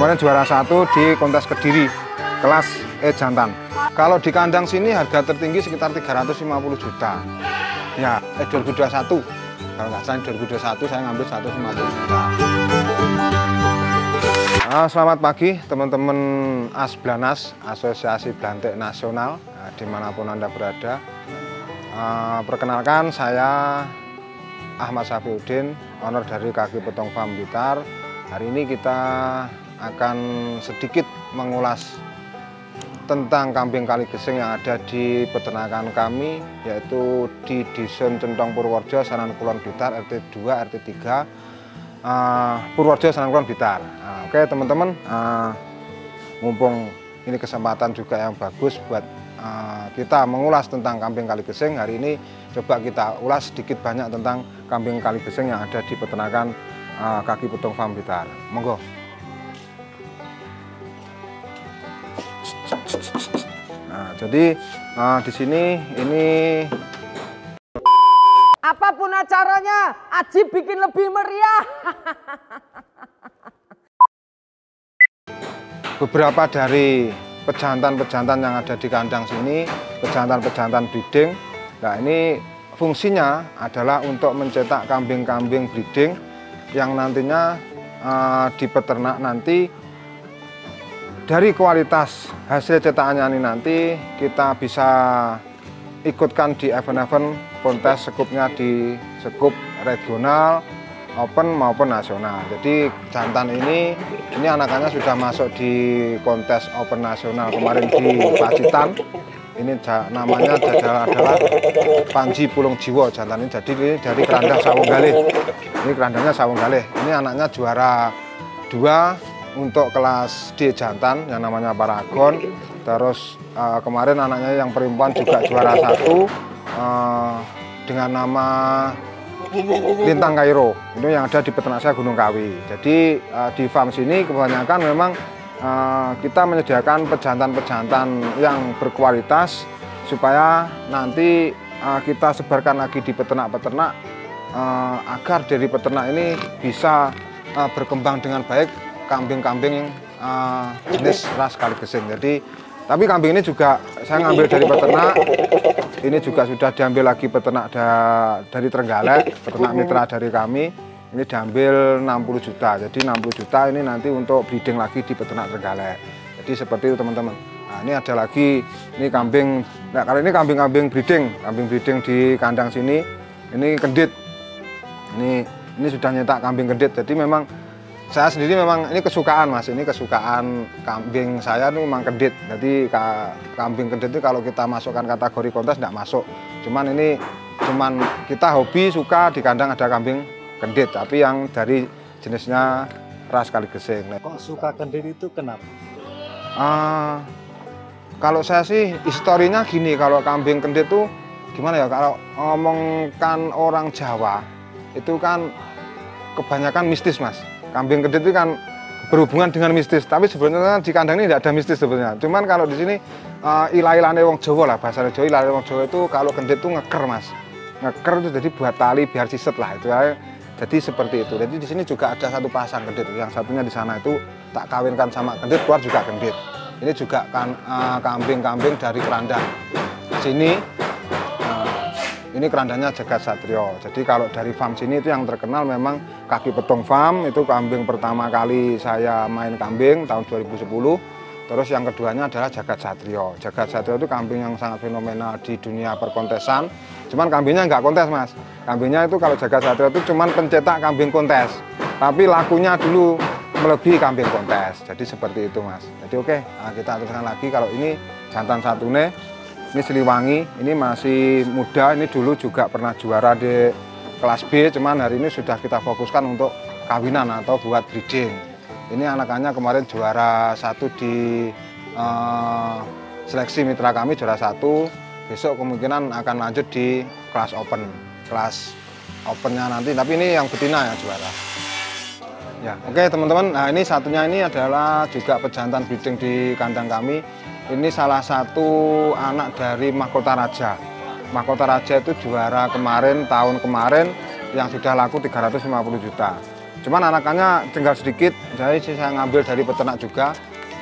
kemarin juara 1 di kontes Kediri kelas E jantan. Kalau di kandang sini harga tertinggi sekitar 350 juta. Ya, 2021. Kalau nggak salah 2021 saya ngambil 150 juta. Selamat pagi teman-teman Asblanas, Asosiasi Blantik Nasional, dimanapun Anda berada. Perkenalkan, saya Ahmad Safiuddin, owner dari Kaki Petung Farm Blitar. Hari ini kita akan sedikit mengulas tentang kambing kaligesing yang ada di peternakan kami, yaitu di Dusun Centong Purworejo, Sanan Kulon Blitar, RT 2, RT 3, Purworejo, Sanan Kulon Blitar. Oke teman-teman, mumpung ini kesempatan juga yang bagus buat kita mengulas tentang kambing kaligesing. Hari ini coba kita ulas sedikit banyak tentang kambing kaligesing yang ada di peternakan Kaki Petung Farm Blitar. Monggo. Nah, jadi di sini ini apapun acaranya, Aji bikin lebih meriah. Beberapa dari pejantan-pejantan yang ada di kandang sini, pejantan-pejantan breeding. Nah, ini fungsinya adalah untuk mencetak kambing-kambing breeding yang nantinya di peternak nanti dari kualitas hasil cetakannya ini nanti kita bisa ikutkan di event-event kontes sekupnya di sekup regional, open maupun nasional. Jadi jantan ini anakannya sudah masuk di kontes open nasional kemarin di Pacitan. Ini namanya adalah Panji Pulung Jiwo jantan ini. Jadi ini dari kerandang Sawunggalih. Ini kerandangnya Sawunggalih. Ini anaknya juara 2 untuk kelas D jantan yang namanya Paragon. Terus kemarin anaknya yang perempuan juga juara 1 dengan nama Lintang Kairo. Ini yang ada di peternak saya Gunung Kawi. Jadi di farm sini kebanyakan memang kita menyediakan pejantan-pejantan yang berkualitas supaya nanti kita sebarkan lagi di peternak-peternak agar dari peternak ini bisa berkembang dengan baik kambing-kambing jenis ras kaligesing. Jadi tapi kambing ini juga saya ngambil dari peternak. Ini juga sudah diambil lagi peternak dari Trenggalek, peternak mitra dari kami. Ini diambil 60 juta. Jadi 60 juta ini nanti untuk breeding lagi di peternak Trenggalek. Jadi seperti itu teman-teman. Nah, ini ada lagi ini kambing. Nah, kalau ini kambing breeding di kandang sini. Ini kendit. Ini sudah nyetak kambing kendit. Jadi memang saya sendiri memang ini kesukaan Mas, ini kesukaan kambing saya ini memang kendit. Jadi kambing kendit itu kalau kita masukkan kategori kontes tidak masuk. Cuman ini kita hobi suka di kandang ada kambing kendit, tapi yang dari jenisnya ras kaligesing. Kok suka kendit itu kenapa? Kalau saya sih historinya gini, kalau kambing kendit itu gimana ya, kalau ngomongkan orang Jawa itu kan kebanyakan mistis Mas. Kambing kendit itu kan berhubungan dengan mistis, tapi sebenarnya di kandang ini tidak ada mistis sebenarnya. Cuman kalau di sini ilah-ilahane wong Jawa lah, bahasa Jawa ilah wong Jawa itu kalau kendit itu ngeker Mas. Ngeker itu jadi buat tali biar siset lah itu. Jadi seperti itu. Jadi di sini juga ada satu pasang kendit, yang satunya di sana itu tak kawinkan sama kendit, keluar juga kendit. Ini juga kan kambing-kambing dari kerandang. Sini ini kerandangnya Jagat Satrio. Jadi kalau dari farm sini itu yang terkenal memang Kaki Petung Farm. Itu kambing pertama kali saya main kambing tahun 2010. Terus yang keduanya adalah Jagat Satrio. Jagat Satrio itu kambing yang sangat fenomenal di dunia perkontesan. Cuman kambingnya nggak kontes Mas. Kambingnya itu kalau Jagat Satrio itu cuman pencetak kambing kontes. Tapi lakunya dulu melebihi kambing kontes. Jadi seperti itu Mas. Jadi oke, nah kita teruskan lagi. Kalau ini jantan satune. Ini Siliwangi, ini masih muda, ini dulu juga pernah juara di kelas B, cuman hari ini sudah kita fokuskan untuk kawinan atau buat breeding. Ini anakannya kemarin juara 1 di seleksi mitra kami, juara 1. Besok kemungkinan akan lanjut di kelas opennya nanti, tapi ini yang betina ya juara. Ya, oke teman-teman, nah ini satunya ini adalah juga pejantan breeding di kandang kami. Ini salah satu anak dari Mahkota Raja. Mahkota Raja itu juara kemarin, tahun kemarin yang sudah laku 350 juta. Cuman anakannya tinggal sedikit, jadi saya ngambil dari peternak juga.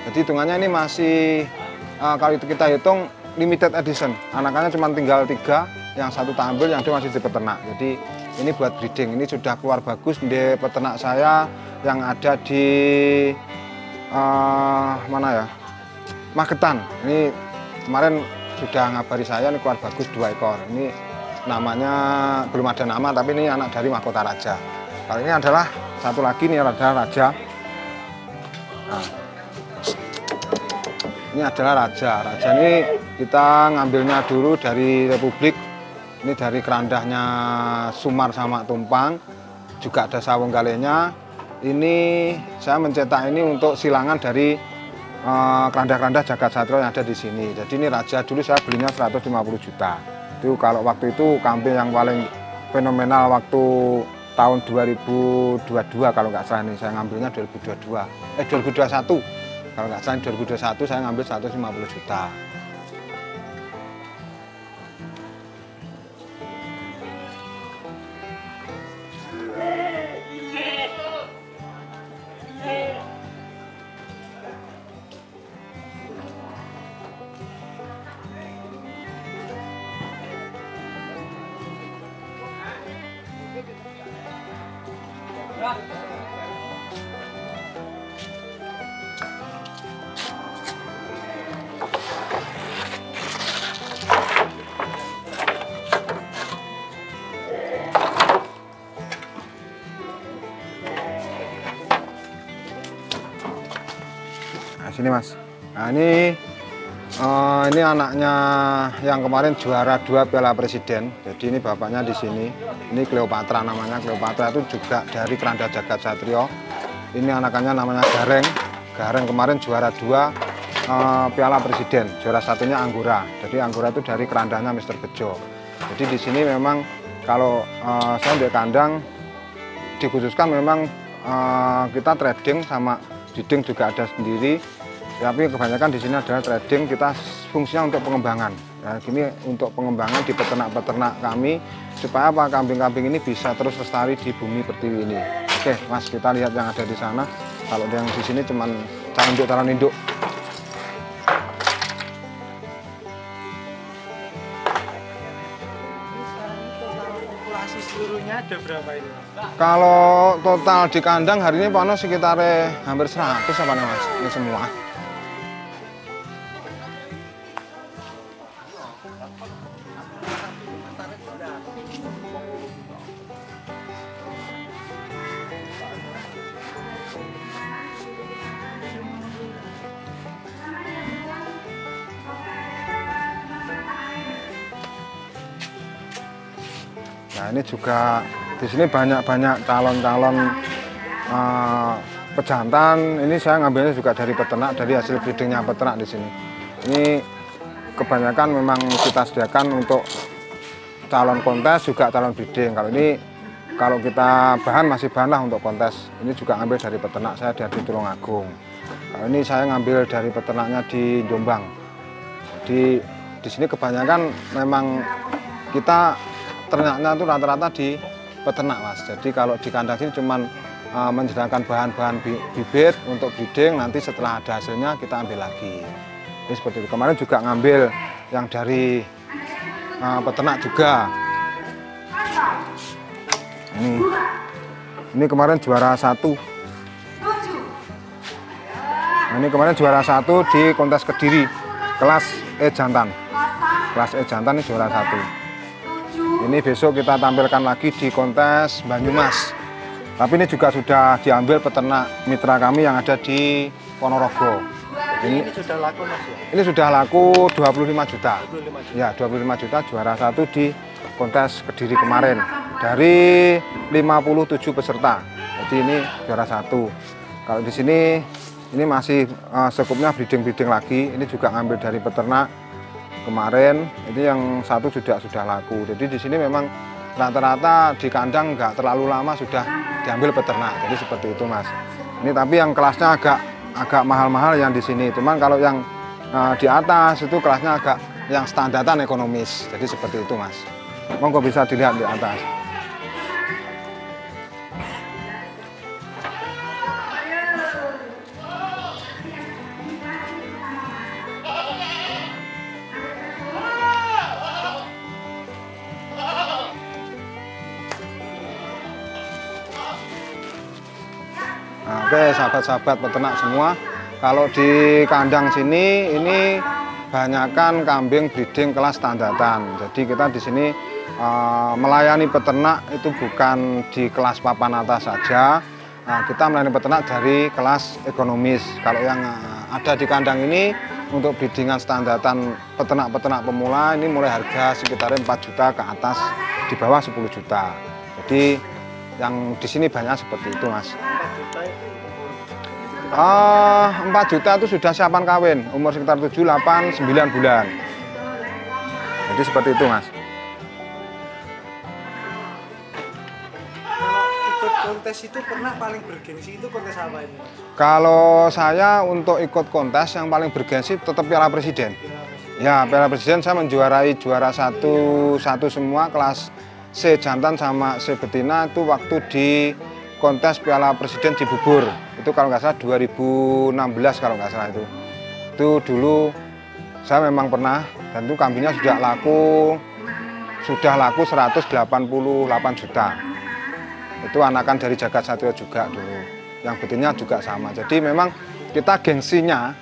Jadi hitungannya ini masih kalau itu kita hitung limited edition. Anakannya cuma tinggal 3, yang satu tak ambil, yang 2 masih di peternak. Jadi ini buat breeding. Ini sudah keluar bagus di peternak saya yang ada di mana ya? Magetan. Ini kemarin sudah ngabari saya ini keluar bagus 2 ekor. Ini namanya belum ada nama, tapi ini anak dari mahkota raja. Kalau ini adalah satu lagi, ini adalah raja. Nah, ini adalah raja. Raja ini kita ngambilnya dulu dari Republik. Ini dari kerandahnya Sumar sama Tumpang. Juga ada sawung galenya. Ini saya mencetak ini untuk silangan dari keranda-keranda Jagat Satrio yang ada di sini. Jadi ini raja dulu saya belinya 150 juta. Itu kalau waktu itu kambing yang paling fenomenal waktu tahun 2022 kalau nggak salah nih, saya ngambilnya 2021. Kalau nggak salah 2021 saya ngambil 150 juta. Nah, sini Mas. Nah, ini anaknya yang kemarin juara 2 Piala Presiden. Jadi ini bapaknya di sini. Ini Cleopatra namanya. Cleopatra itu juga dari keranda Jagat Satrio. Ini anakannya namanya Gareng. Gareng kemarin juara 2 Piala Presiden. Juara satunya Anggora. Jadi Anggora itu dari kerandanya Mr. Bejo. Jadi di sini memang kalau saya di kandang dikhususkan memang kita trading sama breeding juga ada sendiri. Tapi kebanyakan di sini adalah trading, kita fungsinya untuk pengembangan. Ya, gini untuk pengembangan di peternak-peternak kami supaya apa kambing-kambing ini bisa terus lestari di bumi pertiwi ini. Oke, Mas, kita lihat yang ada di sana. Kalau yang di sini cuman calon induk. Populasi seluruhnya ada berapa ini? Kalau total di kandang hari ini panas sekitar hampir 100 apa nih Mas? Ini semua. Nah, ini juga di sini banyak calon-calon pejantan. Ini saya ngambilnya juga dari peternak, dari hasil breedingnya peternak di sini. Ini kebanyakan memang kita sediakan untuk calon kontes juga calon breeding. Kalau kita masih bahan lah untuk kontes. Ini juga ngambil dari peternak saya dari Tulungagung. Kalau ini saya ngambil dari peternaknya di Jombang. Jadi di sini kebanyakan memang kita ternaknya itu rata-rata di peternak Mas. Jadi kalau di kandang sini cuman menyediakan bahan-bahan bibit untuk breeding, nanti setelah ada hasilnya kita ambil lagi. Ini seperti itu. Kemarin juga ngambil yang dari peternak juga. Ini kemarin juara 1. Nah, ini kemarin juara 1 di kontes Kediri, kelas E jantan. Kelas E jantan ini juara 1. Ini besok kita tampilkan lagi di kontes Banyumas. Tapi ini juga sudah diambil peternak mitra kami yang ada di Ponorogo. Ini sudah laku Mas ya? Ini sudah laku 25 juta. 25 juta. Ya, 25 juta juara 1 di kontes Kediri kemarin. Dari 57 peserta. Jadi ini juara 1. Kalau di sini ini masih skupnya breeding lagi. Ini juga ngambil dari peternak kemarin. Ini yang 1 sudah laku. Jadi di sini memang rata-rata di kandang nggak terlalu lama sudah diambil peternak. Jadi seperti itu Mas. Ini tapi yang kelasnya agak mahal-mahal yang di sini. Cuman kalau yang di atas itu kelasnya agak yang standaran ekonomis. Jadi seperti itu Mas. Monggo bisa dilihat di atas. Oke, sahabat-sahabat peternak semua, kalau di kandang sini ini banyakkan kambing breeding kelas standartan. Jadi kita di sini melayani peternak itu bukan di kelas papan atas saja. Kita melayani peternak dari kelas ekonomis. Kalau yang ada di kandang ini untuk breedingan standartan peternak-peternak pemula ini mulai harga sekitar 4 juta ke atas, di bawah 10 juta. Jadi yang di sini banyak seperti itu, Mas. 4 juta itu sudah siapan kawin, umur sekitar 7, 8, 9 bulan. Jadi seperti itu, Mas. Kalau ikut kontes itu pernah paling bergengsi itu kontes apa ini, Mas? Kalau saya untuk ikut kontes yang paling bergengsi tetap Piala Presiden. Ya, Piala Presiden saya menjuarai juara satu semua kelas C jantan sama C betina itu waktu di kontes Piala Presiden di Bubur. Itu kalau nggak salah 2016 kalau nggak salah itu. Itu dulu saya memang pernah, dan itu kambingnya sudah laku 188 juta. Itu anakan dari Jagat Satrio juga dulu. Yang betinnya juga sama. Jadi memang kita gengsinya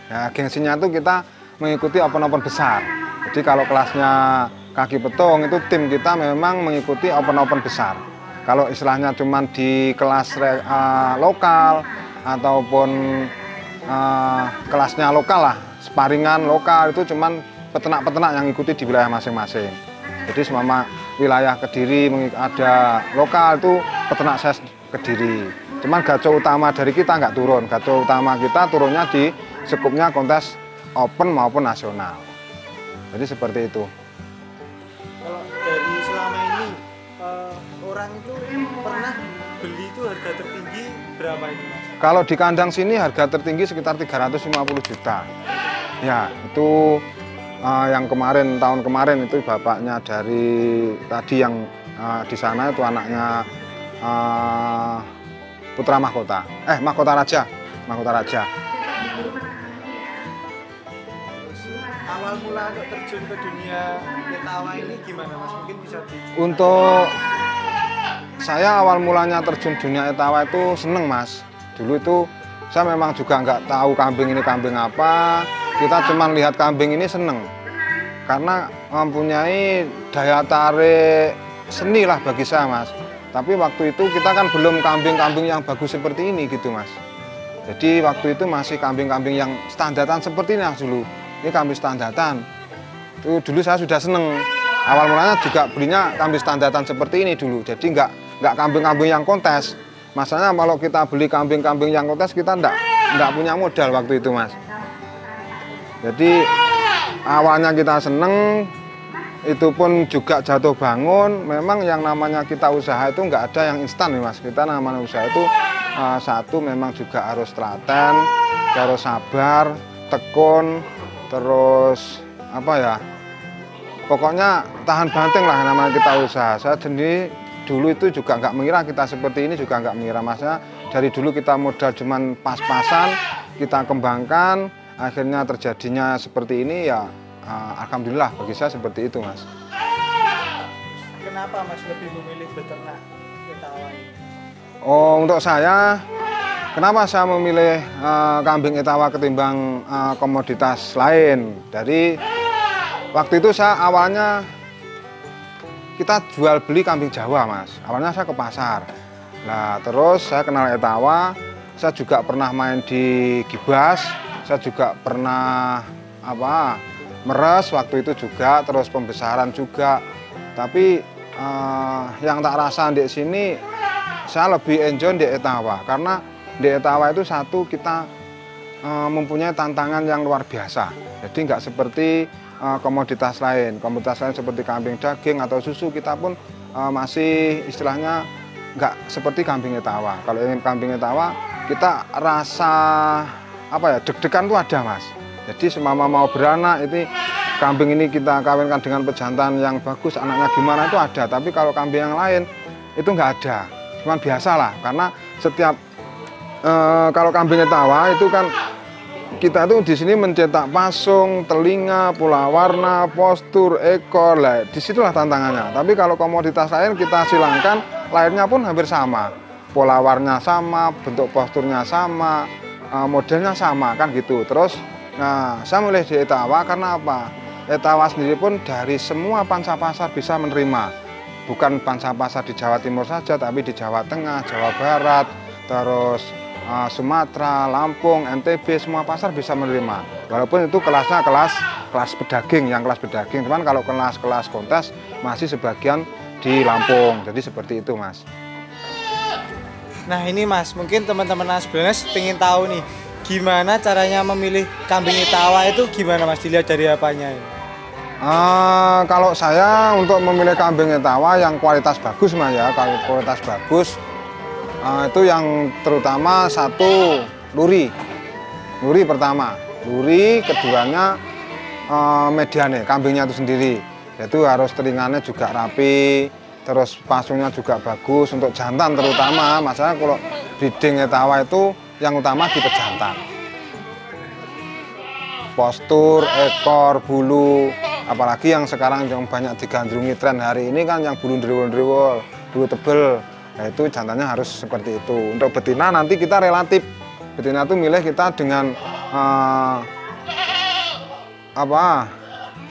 itu kita mengikuti open-open besar. Jadi kalau kelasnya kaki petung itu tim kita memang mengikuti open-open besar. Kalau istilahnya cuman di kelas lokal ataupun kelasnya lokal lah, sparingan lokal itu cuman peternak-peternak yang ikuti di wilayah masing-masing. Jadi semua wilayah Kediri ada lokal itu peternak saya Kediri. Cuman gaco utama dari kita nggak turun, gaco utama kita turunnya di skupnya kontes open maupun nasional. Jadi seperti itu. Kalau dari selama ini orang itu pernah beli itu harga tertinggi berapa ini, Mas? Kalau di kandang sini harga tertinggi sekitar 350 juta. Ya, itu yang tahun kemarin itu bapaknya dari tadi yang di sana itu anaknya Putra Mahkota. Mahkota Raja. Awal mula untuk terjun ke dunia etawa ini gimana, Mas? Mungkin bisa Untuk saya awal mulanya terjun dunia etawa itu seneng, Mas. Dulu itu saya memang juga nggak tahu kambing ini kambing apa. Kita cuma lihat kambing ini seneng. Karena mempunyai daya tarik seni lah bagi saya, Mas. Tapi waktu itu kita kan belum kambing-kambing yang bagus seperti ini gitu, Mas. Jadi waktu itu masih kambing-kambing yang standartan seperti ini dulu. Ini kambing standartan. Itu dulu saya sudah seneng. Awal mulanya juga belinya kambing standartan seperti ini dulu. Jadi nggak kambing-kambing yang kontes. Masalahnya kalau kita beli kambing-kambing yang kontes kita nggak punya modal waktu itu, Mas. Jadi awalnya kita seneng, itu pun juga jatuh bangun. Memang yang namanya kita usaha itu nggak ada yang instan nih, Mas. Kita namanya usaha itu satu memang juga harus telaten, harus sabar, tekun, terus apa ya, pokoknya tahan banting lah namanya kita usaha. Saya sendiri dulu itu juga nggak mengira kita seperti ini, juga nggak mengira, Masnya. Dari dulu kita modal cuman pas-pasan, kita kembangkan, akhirnya terjadinya seperti ini ya. Alhamdulillah bagi saya seperti itu, Mas. Kenapa Mas lebih memilih beternak etawa ini? Untuk saya, kenapa saya memilih kambing etawa ketimbang komoditas lain? Dari waktu itu saya awalnya kita jual beli kambing Jawa, Mas. Awalnya saya ke pasar. Nah, terus saya kenal etawa. Saya juga pernah main di Gibas. Saya juga pernah meres waktu itu juga, terus pembesaran juga. Tapi yang tak rasa di sini saya lebih enjoy di etawa, karena di etawa itu satu kita mempunyai tantangan yang luar biasa. Jadi nggak seperti komoditas lain. Komoditas lain seperti kambing daging atau susu kita pun masih istilahnya nggak seperti kambing etawa. Kalau ingin kambing etawa kita rasa deg-degan tuh ada, Mas. Jadi semama mau beranak itu kambing ini kita kawinkan dengan pejantan yang bagus, anaknya gimana itu ada. Tapi kalau kambing yang lain itu nggak ada, cuman biasa lah. Karena setiap kalau kambing etawa itu kan kita tuh di sini mencetak pasung, telinga, pola warna, postur, ekor, lah disitulah tantangannya. Tapi kalau komoditas lain kita silangkan, lahirnya pun hampir sama. pola warnanya sama, bentuk posturnya sama, modelnya sama kan gitu. Terus nah saya milih di Etawa karena apa? Etawa sendiri pun dari semua pangsa pasar bisa menerima, bukan pangsa pasar di Jawa Timur saja, tapi di Jawa Tengah, Jawa Barat, terus Sumatera, Lampung, NTB, semua pasar bisa menerima. Walaupun itu kelasnya kelas pedaging, yang kelas pedaging, cuman kalau kelas kontes masih sebagian di Lampung. Jadi seperti itu, Mas. Nah ini Mas, mungkin teman-teman Asbelnes pengen tahu nih, gimana caranya memilih kambing Etawa itu gimana Mas, dilihat dari apanya ini? Kalau saya untuk memilih kambing Etawa yang kualitas bagus Mas ya, kalau kualitas bagus itu yang terutama satu luri pertama, luri keduanya mediane, kambingnya itu sendiri, yaitu harus telingannya juga rapi, terus pasungnya juga bagus untuk jantan terutama. Masalah kalau breeding Etawa itu yang utama di pejantan, postur, ekor, bulu, apalagi yang sekarang yang banyak digandrungi tren hari ini kan yang bulu ndriwul-ndriwul, bulu tebel. Nah itu jantannya harus seperti itu. Untuk betina nanti kita relatif, betina itu milih kita dengan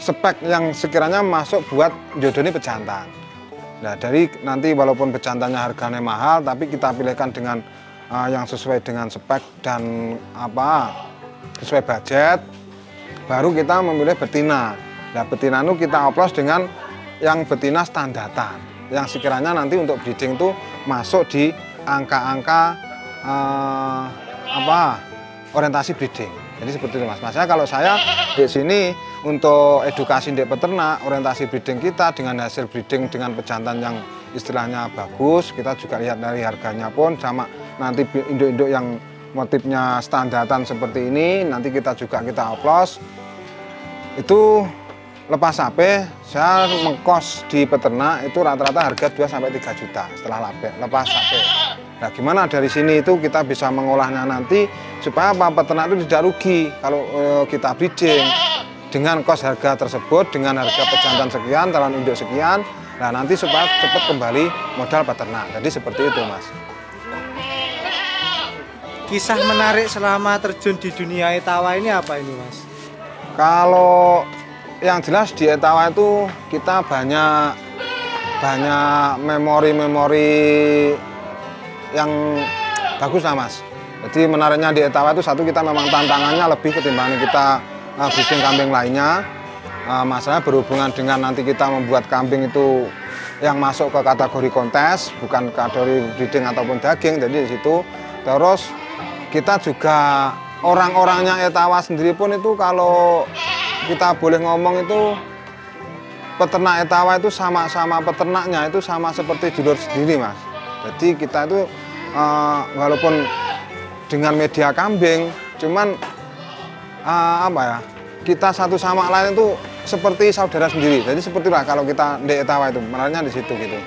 spek yang sekiranya masuk buat jodoni pejantan. Nah dari nanti walaupun pejantannya harganya mahal, tapi kita pilihkan dengan yang sesuai dengan spek dan sesuai budget, baru kita memilih betina. Nah betina itu kita oplos dengan yang betina standartan, yang sekiranya nanti untuk breeding itu masuk di angka-angka orientasi breeding. Jadi seperti itu Mas. Maksudnya kalau saya di sini untuk edukasi di peternak, orientasi breeding kita dengan hasil breeding dengan pejantan yang istilahnya bagus, kita juga lihat dari harganya pun sama. Nanti induk-induk yang motifnya standartan seperti ini, nanti kita oplos. Itu lepas sapi, saya mengkos di peternak itu rata-rata harga 2-3 juta setelah lepas sapi. Nah gimana dari sini itu kita bisa mengolahnya nanti supaya peternak itu tidak rugi kalau kita breeding dengan kos harga tersebut, dengan harga pejantan sekian, calon induk sekian, nah nanti supaya cepat kembali modal peternak. Jadi seperti itu Mas. Kisah menarik selama terjun di dunia Etawa ini apa ini Mas? Kalau yang jelas di Etawa itu kita banyak memori-memori yang bagus lah Mas. Jadi menariknya di Etawa itu satu, kita memang tantangannya lebih ketimbang kita breeding kambing lainnya. Masalahnya berhubungan dengan nanti kita membuat kambing itu yang masuk ke kategori kontes, bukan kategori breeding ataupun daging. Jadi di situ terus kita juga orang-orangnya Etawa sendiri pun itu kalau kita boleh ngomong itu peternak Etawa itu sama peternaknya itu sama seperti dulur sendiri Mas. Jadi kita itu walaupun dengan media kambing, cuman kita satu sama lain itu seperti saudara sendiri. Jadi seperti itulah kalau kita di Etawa itu, menariknya di situ gitu.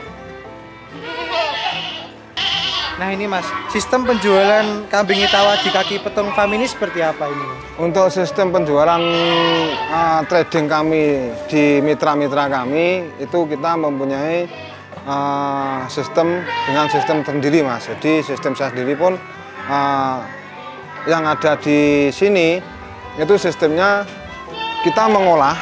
Nah ini Mas, sistem penjualan kambing Etawa di Kaki Petung Farm ini seperti apa ini Mas? Untuk sistem penjualan trading kami di mitra-mitra kami itu kita mempunyai sistem dengan sistem sendiri Mas. Jadi sistem saya sendiri pun yang ada di sini itu sistemnya kita mengolah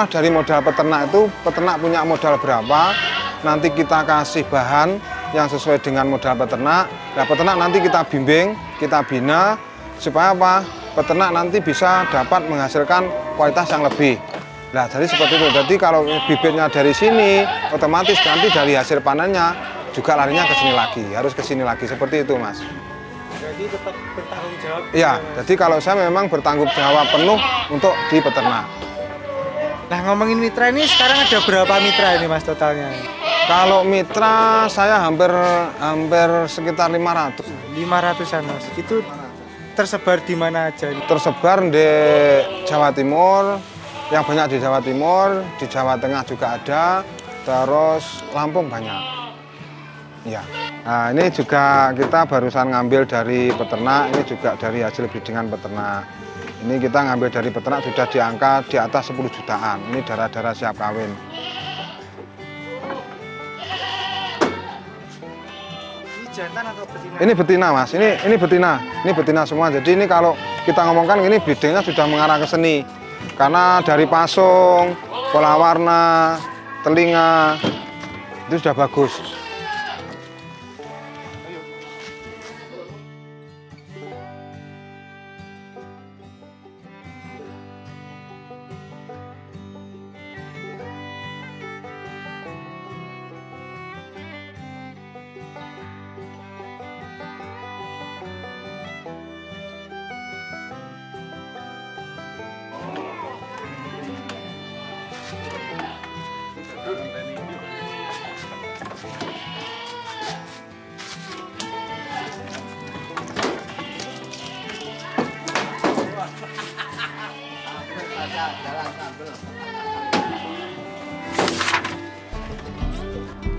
dari modal peternak itu, peternak punya modal berapa, nanti kita kasih bahan yang sesuai dengan modal peternak. Nah, peternak nanti kita bimbing, kita bina supaya apa? Peternak nanti bisa dapat menghasilkan kualitas yang lebih. Nah, jadi seperti itu. Jadi kalau bibitnya dari sini, otomatis nanti dari hasil panennya juga larinya ke sini lagi, harus ke sini lagi. Seperti itu, Mas. Jadi tetap bertanggung jawab. Iya, jadi kalau saya memang bertanggung jawab penuh untuk di peternak. Nah, ngomongin mitra ini sekarang ada berapa mitra ini Mas totalnya? Kalau mitra saya hampir sekitar 500. 500-an Mas. Itu tersebar di mana aja? Tersebar di Jawa Timur, yang banyak di Jawa Timur, di Jawa Tengah juga ada, terus Lampung banyak. Ya. Nah, ini juga kita barusan ngambil dari peternak, ini juga dari hasil breedingan peternak. Ini kita ngambil dari peternak sudah di angka di atas 10 jutaan. Ini darah-darah siap kawin. jantan atau betina? Ini betina Mas, ini betina semua. Jadi ini kalau kita ngomongkan ini breedingnya sudah mengarah ke seni. Karena dari pasung, pola warna, telinga itu sudah bagus.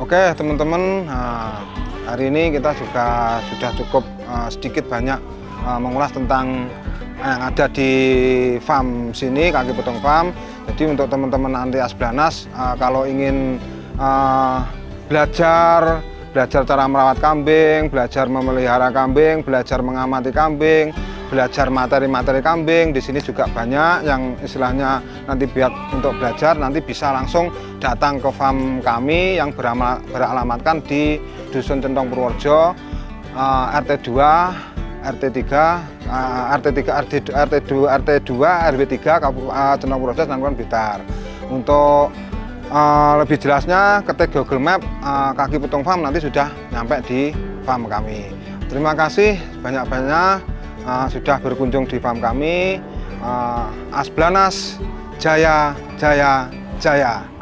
Oke teman-teman, hari ini kita juga sudah cukup sedikit banyak mengulas tentang yang ada di farm sini, Kaki Potong Farm. Jadi untuk teman-teman anti asblanas, kalau ingin belajar cara merawat kambing, belajar memelihara kambing, belajar mengamati kambing, belajar materi-materi kambing, di sini juga banyak yang istilahnya nanti biar untuk belajar nanti bisa langsung datang ke farm kami yang beralamatkan di Dusun Centong Purworejo, RT 2, RT 3, RT 2, RW 3, Centong Purworejo, Nangkulan Blitar. Untuk lebih jelasnya ketik Google Map Kaki Potong Farm nanti sudah nyampe di farm kami. Terima kasih banyak-banyak sudah berkunjung di farm kami. Asblanas Jaya Jaya Jaya.